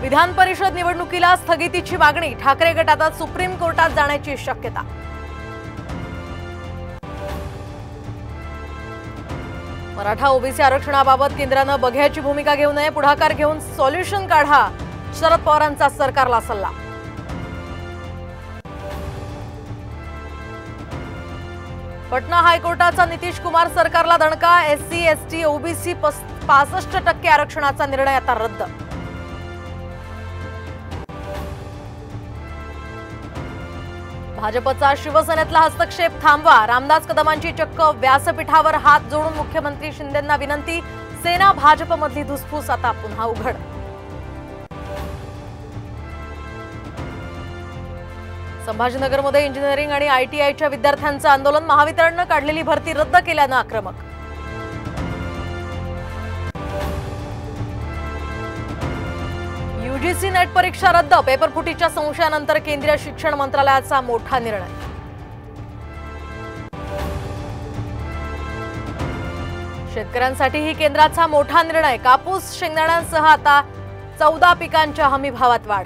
विधान परिषद निवडणुकीला स्थगितीची मागणी, ठाकरे गटात सुप्रीम कोर्टात जाण्याची शक्यता। मराठा ओबीसी आरक्षणाबाबत केंद्राने बघ्याची भूमिका घेऊ नये, पुढाकार घेऊन सॉल्युशन काढा, शरद पवारांचा सरकारला सल्ला। पटना हायकोर्टाचा नितीश कुमार सरकारला दणका, एससी एसटी ओबीसी 65% आरक्षणाचा निर्णय आता रद्द। भाजपचा शिवसेनेतला हस्तक्षेप थांबवा, रामदास कदमांची चक्क व्यासपीठावर हात जोडून मुख्यमंत्री शिंदेंना विनंती, सेना भाजपमधली धुसफूस आता पुन्हा उघड। संभाजीनगरमध्ये इंजिनिअरिंग आणि आयटीआयच्या विद्यार्थ्यांचं आंदोलन, महावितरणनं काढलेली भरती रद्द केल्यानं आक्रमक। यूजीसी नेट परीक्षा रद्द, पेपरफुटीच्या संशयानंतर केंद्रीय शिक्षण मंत्रालयाचा मोठा निर्णय। शेतकऱ्यांसाठीही केंद्राचा मोठा निर्णय, कापूस शेंगदाण्यांसह आता 14 पिकांच्या हमीभावात वाढ।